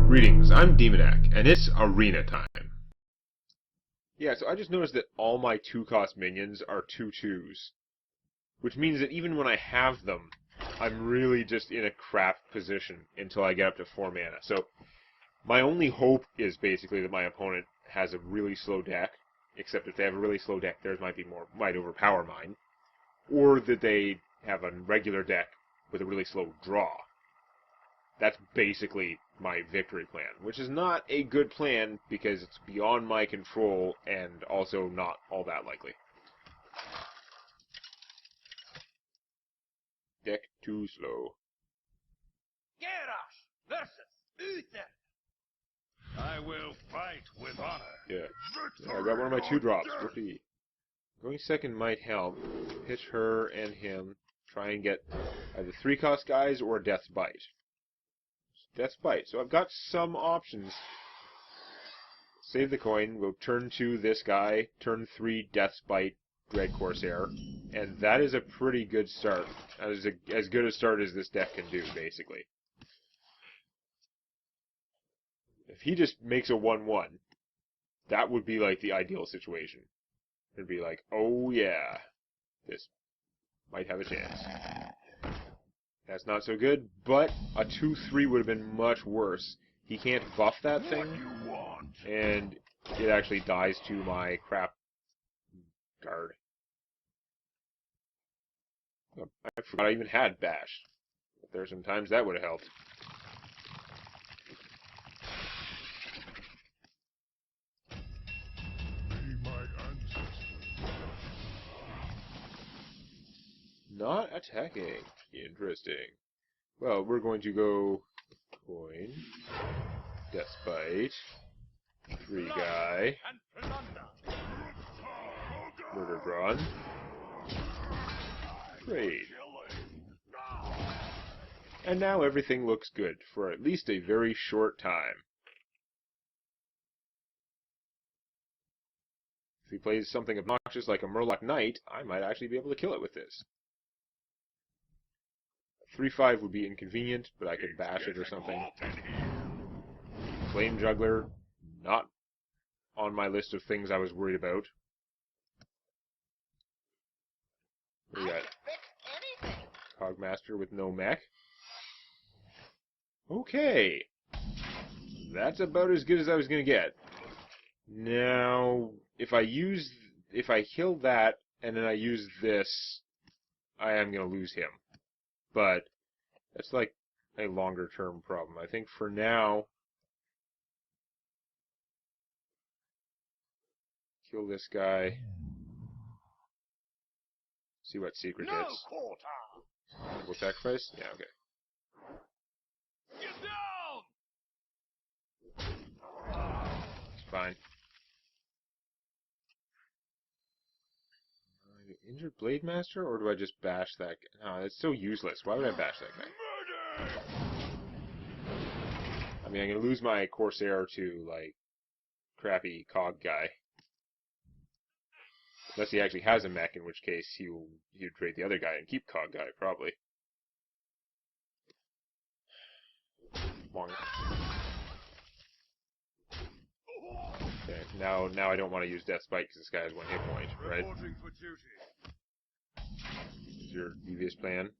Greetings, I'm Demonac, and it's arena time. Yeah, so I just noticed that all my 2-cost minions are 2/2s. Which means that even when I have them, I'm really just in a crap position until I get up to 4 mana. So, my only hope is basically that my opponent has a really slow deck, except if they have a really slow deck, theirs might overpower mine. Or that they have a regular deck with a really slow draw. That's basically my victory plan, which is not a good plan because it's beyond my control and also not all that likely. Deck too slow. Garrosh versus Uther. I will fight with honor. Yeah. I got one of my 2-drops. Whoopee. Going second might help. Pitch her and him. Try and get either 3-cost guys or Death's Bite. Death's Bite. So I've got some options. Save the coin. We'll turn 2 this guy. Turn 3 Death's Bite Dread Corsair. And that is a pretty good start. As good a start as this deck can do, basically. If he just makes a 1/1, that would be like the ideal situation. It'd be like, oh yeah, this might have a chance. That's not so good, but a 2/3 would have been much worse. He can't buff that thing, and it actually dies to my crap guard. I forgot I even had Bash. But there's some times that would have helped. Not attacking. Interesting. Well, we're going to go coin, Death's Bite, 3 guy, Murder Drawn, trade. And now everything looks good for at least a very short time. If he plays something obnoxious like a Murloc Knight, I might actually be able to kill it with this. 3/5 would be inconvenient, but I could bash it or something. Flame Juggler, not on my list of things I was worried about. We got Cogmaster with no mech. Okay. That's about as good as I was going to get. Now, if I kill that, and then I use this, I am going to lose him. But that's like a longer term problem. I think for now, kill this guy. See what secret hits. Will sacrifice? Yeah, okay. Get down! It's fine. Injured Blade Master, or do I just bash that guy? No, it's so useless. Why would I bash that guy? I mean, I'm going to lose my Corsair to, like, crappy Cog guy. Unless he actually has a mech, in which case he would trade the other guy and keep Cog guy, probably. Long. Okay, now I don't want to use Death's Bite because this guy has 1 hit point, right? Is your devious plan?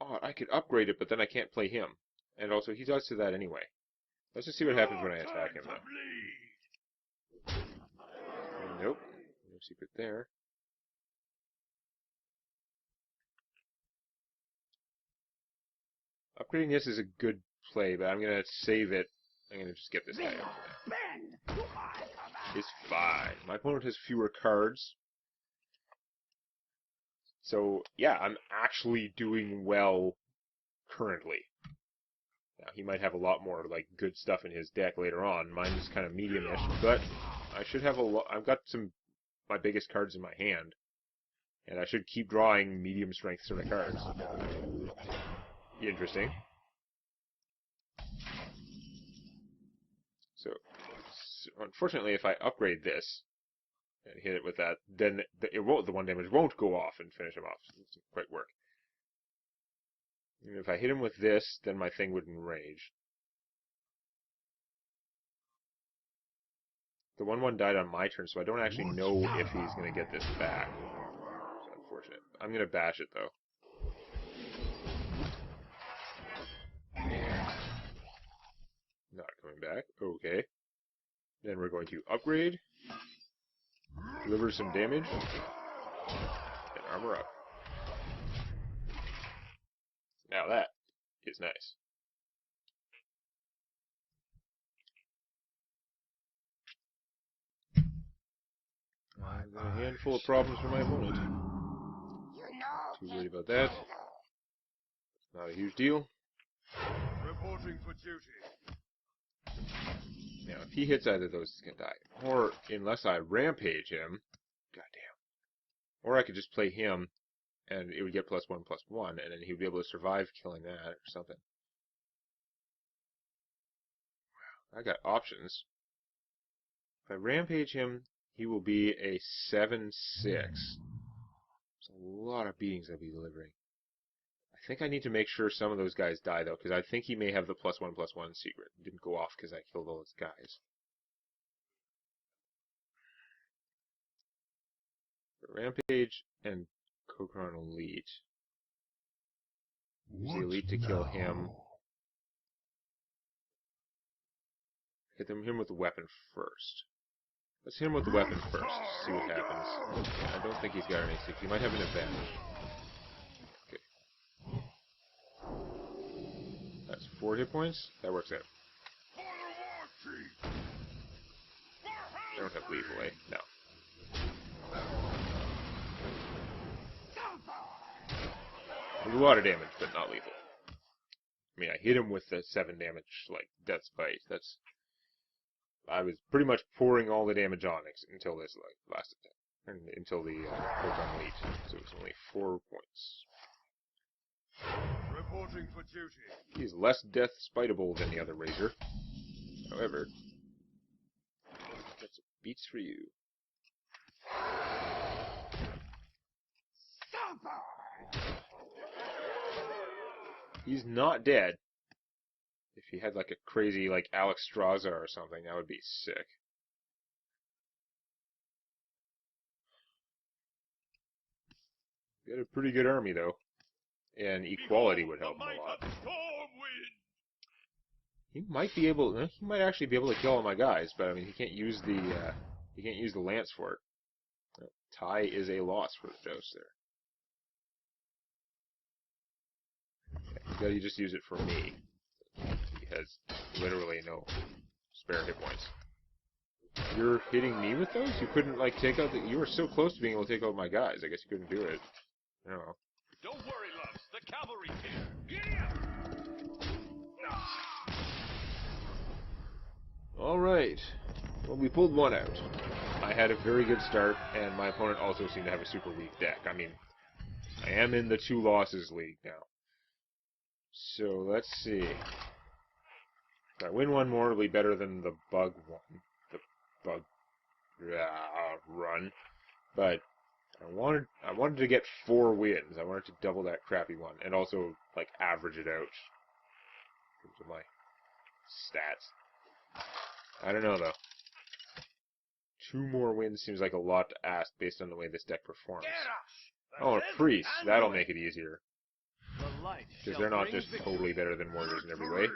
Oh, I could upgrade it, but then I can't play him. And also, he does to that anyway. Let's just see what happens when I attack him, though. Nope. No secret there. Upgrading this is a good play, but I'm going to save it. I'm going to just get this guy out. It's fine. My opponent has fewer cards. So, yeah, I'm actually doing well currently. Now, he might have a lot more, like, good stuff in his deck later on. Mine's kind of medium-ish, but I should have a lot. I've got my biggest cards in my hand, and I should keep drawing medium-strength sort of cards. Interesting. So, unfortunately, if I upgrade this and hit it with that, then the 1 damage won't go off and finish him off. It doesn't quite work. And if I hit him with this, then my thing would enrage. The 1/1 died on my turn, so I don't actually know if he's going to get this back. It's unfortunate. I'm going to bash it, though. Not coming back. Okay. Then we're going to upgrade, deliver some damage, and armor up. Now that is nice. I've got a handful of problems for my opponent. Too worried about that. Not a huge deal. Reporting for duty. Now, if he hits either of those, he's gonna die. Or, unless I rampage him, goddamn. Or I could just play him, and it would get +1/+1, and then he would be able to survive killing that or something. Wow, I got options. If I rampage him, he will be a 7/6. There's a lot of beatings I'll be delivering. I think I need to make sure some of those guys die, though, because I think he may have the +1/+1 secret. It didn't go off because I killed all those guys. Rampage and Kokron Elite. Use the Elite to kill him. Hit him with the weapon first. Let's hit him with the weapon first. See what happens. I don't think he's got any secret. He might have an advantage. Okay. That's 4 hit points. That works out. I don't have lethal, eh? No. There's a lot of damage, but not lethal. I mean, I hit him with the 7 damage, like, Death's Bite. I was pretty much pouring all the damage on until this, like, last attack. Until the Kokron Elite. So it was only 4 points. Reporting for duty. He's less death-spiteable than the other Razor. However, that's beats for you. He's not dead. If he had like a crazy like Alex Straza or something, that would be sick. Got a pretty good army though. And equality would help him a lot. He might be able he might actually be able to kill all my guys, but I mean he can't use the lance for it. Tie is a loss for the Joust there. You just use it for me. He has literally no spare hit points. You're hitting me with those? You couldn't, like, take out the... You were so close to being able to take out my guys. I guess you couldn't do it. I don't know. Don't worry, loves. The cavalry's here. Giddy up! Alright. Well, we pulled one out. I had a very good start, and my opponent also seemed to have a super weak deck. I mean, I am in the 2 losses league now. So, let's see. If I win one more, it'll be better than the bug one. The bug run. But I wanted to get 4 wins. I wanted to double that crappy one. And also, like, average it out. In terms of my stats. I don't know, though. 2 more wins seems like a lot to ask based on the way this deck performs. Oh, a priest. That'll make it easier. Because they're not just totally better than warriors in every way.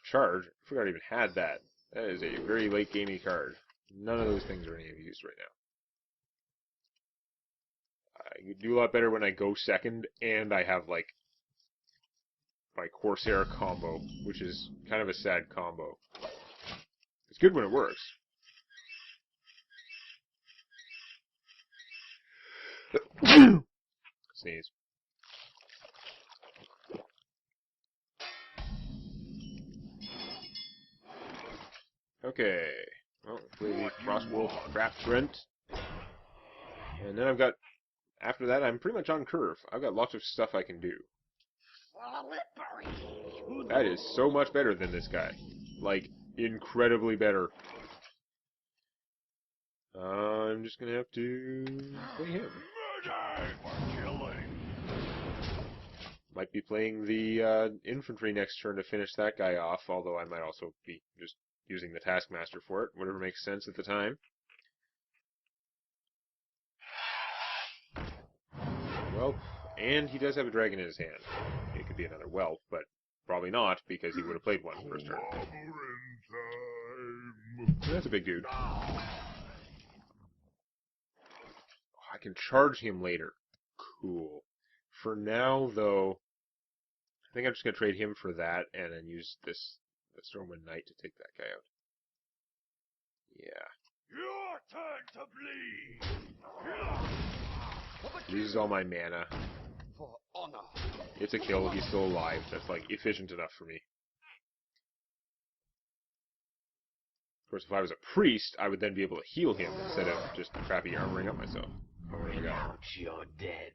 Charge? I forgot I even had that. That is a very late gamey card. None of those things are any use right now. I do a lot better when I go second, and I have, like, my Corsair combo, which is kind of a sad combo. It's good when it works. Sneeze. Okay. Well, play the Frostwolf Trap Brent. And then I've got... After that, I'm pretty much on curve. I've got lots of stuff I can do. That is so much better than this guy. Like, incredibly better. I'm just gonna have to play him. Might be playing the infantry next turn to finish that guy off, although I might also be just using the Taskmaster for it, whatever makes sense at the time. Whelp, and he does have a dragon in his hand. It could be another Whelp, but probably not, because he would have played one first turn. That's a big dude. Oh, I can charge him later. Cool. For now, though, I think I'm just going to trade him for that, and then use this Stormwind Knight to take that guy out. Yeah. Your turn to bleed. Uses all my mana. For honor. It's a kill. He's still alive. That's, like, efficient enough for me. Of course, if I was a priest, I would then be able to heal him instead of just crappy armoring up myself. Renounce your dead.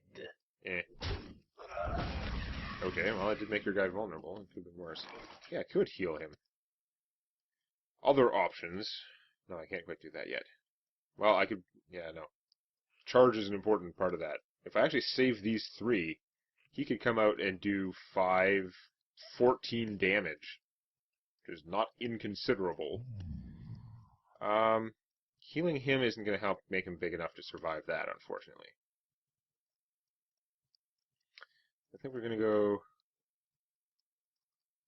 Eh. Okay, well, I did make your guy vulnerable. It could have been worse. Yeah, I could heal him. Other options. No, I can't quite do that yet. Well, I could... Yeah, no. Charge is an important part of that. If I actually save these 3, he could come out and do 14 damage. Which is not inconsiderable. Healing him isn't going to help make him big enough to survive that, unfortunately. I think we're going to go...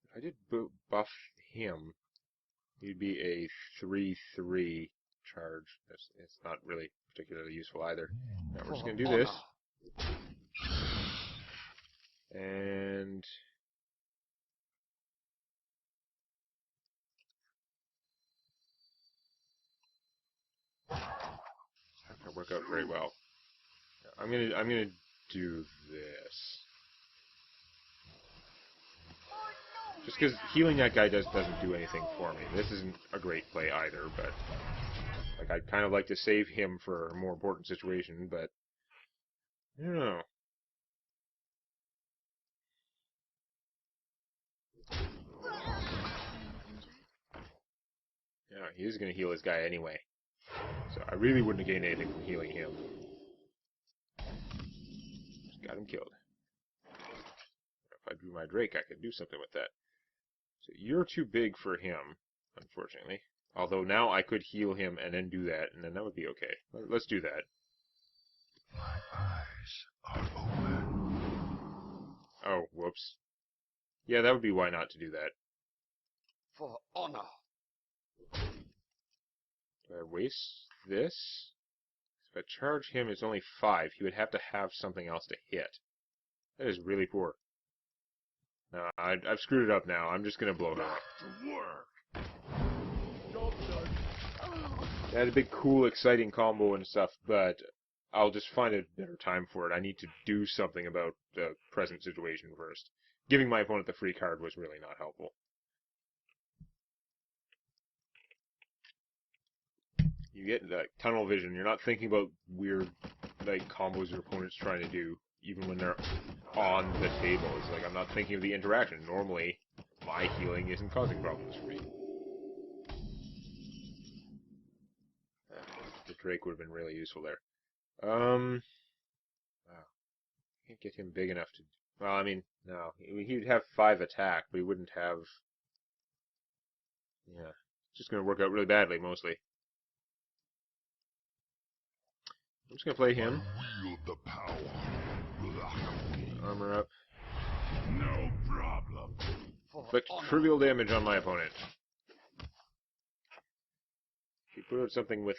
If I did buff him, he'd be a 3/3 charge. It's not really particularly useful either. Now we're just going to do this. And... It's not going to work out very well. I'm gonna do this. Just because healing that guy doesn't do anything for me. This isn't a great play either, but like I'd kind of like to save him for a more important situation, but I don't know. Yeah, he is going to heal his guy anyway. So I really wouldn't have gained anything from healing him. Just got him killed. If I drew my Drake, I could do something with that. So you're too big for him, unfortunately. Although now I could heal him and then do that, and then that would be okay. Let's do that. My eyes are open. Oh, whoops. Yeah, that would be why not to do that. For honor. Do I waste this? If I charge him, it's only 5. He would have to have something else to hit. That is really poor. No, I've screwed it up now. I'm just going to blow him up. To work. I had a big, cool, exciting combo and stuff, but I'll just find a better time for it. I need to do something about the present situation first. Giving my opponent the free card was really not helpful. You get like tunnel vision. You're not thinking about weird like combos your opponent's trying to do, even when they're on the table. It's like I'm not thinking of the interaction. Normally, my healing isn't causing problems for me. The Drake would have been really useful there. Wow. Can't get him big enough to... Well, I mean, no. He'd have 5 attack, but he wouldn't have... Yeah. It's just going to work out really badly, mostly. I'm just going to play him. Wield the power. Armor up. No problem. Inflict trivial damage on my opponent. If you put out something with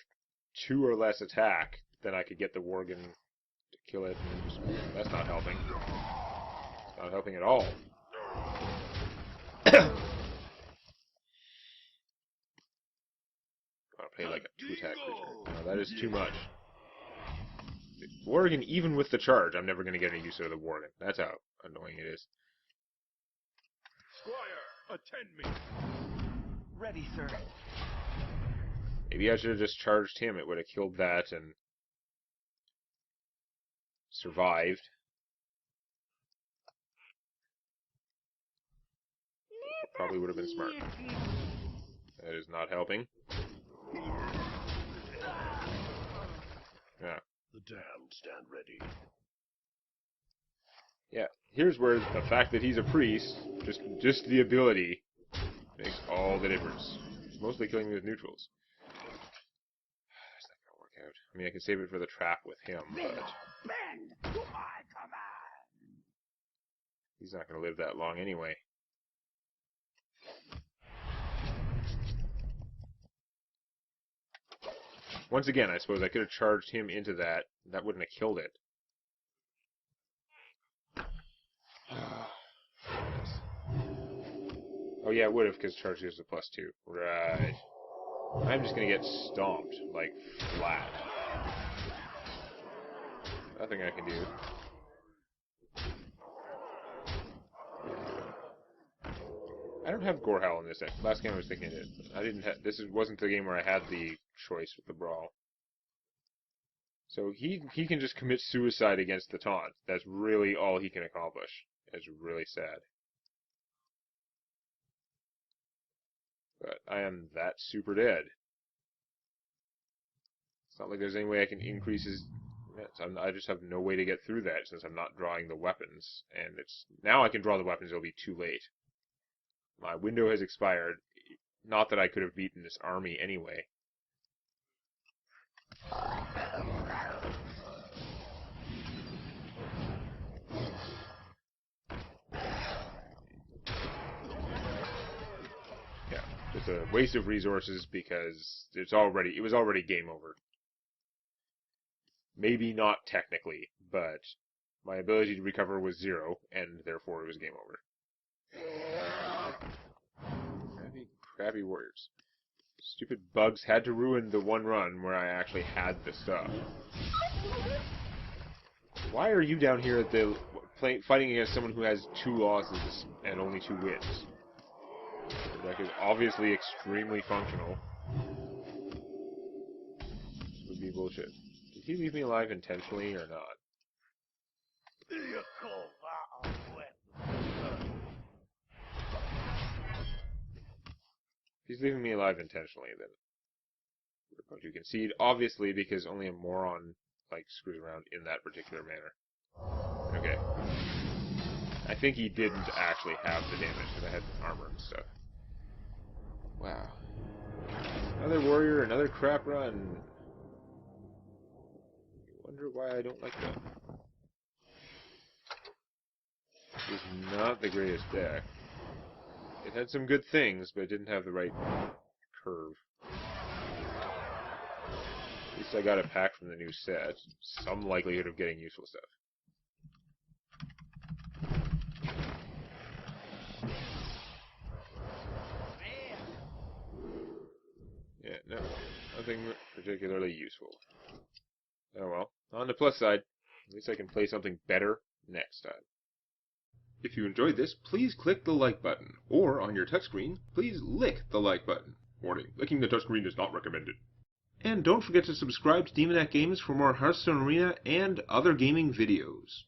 2 or less attack, then I could get the Worgen to kill it. And just, that's not helping. It's not helping at all. I'll play like a 2-attack creature. No, that is too much. Worgen, even with the charge, I'm never going to get any use out of the Worgen. That's how annoying it is. Squire, attend me. Ready, sir. Maybe I should have just charged him. It would have killed that and survived. Probably would have been smart. That is not helping. Yeah. The damned stand ready. Yeah. Here's where the fact that he's a priest, just the ability, makes all the difference. mostly killing me with neutrals. That's not gonna work out. I mean, I can save it for the trap with him, but Bend to my command. he's not gonna live that long anyway. Once again, I suppose I could have charged him into that. That wouldn't have killed it. Oh yeah, it would have, because charge gives a +2. Right. I'm just gonna get stomped, like, flat. Nothing I can do. I don't have Gorehowl in this. Last game I was thinking it. I didn't have. Wasn't the game where I had the choice with the brawl. So he can just commit suicide against the taunt. That's really all he can accomplish. It's really sad. But I am that super dead. It's not like there's any way I can increase his. I just have no way to get through that since I'm not drawing the weapons. And it's now I can draw the weapons. It'll be too late. My window has expired. Not that I could have beaten this army anyway. Yeah, just a waste of resources because it was already game over. Maybe not technically, but my ability to recover was 0, and therefore it was game over. Crappy warriors. Stupid bugs had to ruin the one run where I actually had the stuff. Why are you down here at the fighting against someone who has 2 losses and only 2 wins? The deck is obviously extremely functional. This would be bullshit. Did he leave me alive intentionally or not? If he's leaving me alive intentionally, then we're going to concede, obviously, because only a moron like screws around in that particular manner. Okay. I think he didn't actually have the damage because I had armor and stuff. Wow. Another warrior, another crap run. I wonder why I don't like that. This is not the greatest deck. It had some good things, but it didn't have the right curve. At least I got a pack from the new set. Some likelihood of getting useful stuff. Yeah, no. Nothing particularly useful. Oh well. On the plus side, at least I can play something better next time. If you enjoyed this, please click the like button, or on your touchscreen, please lick the like button. Warning, licking the touchscreen is not recommended. And don't forget to subscribe to Demonac Games for more Hearthstone Arena and other gaming videos.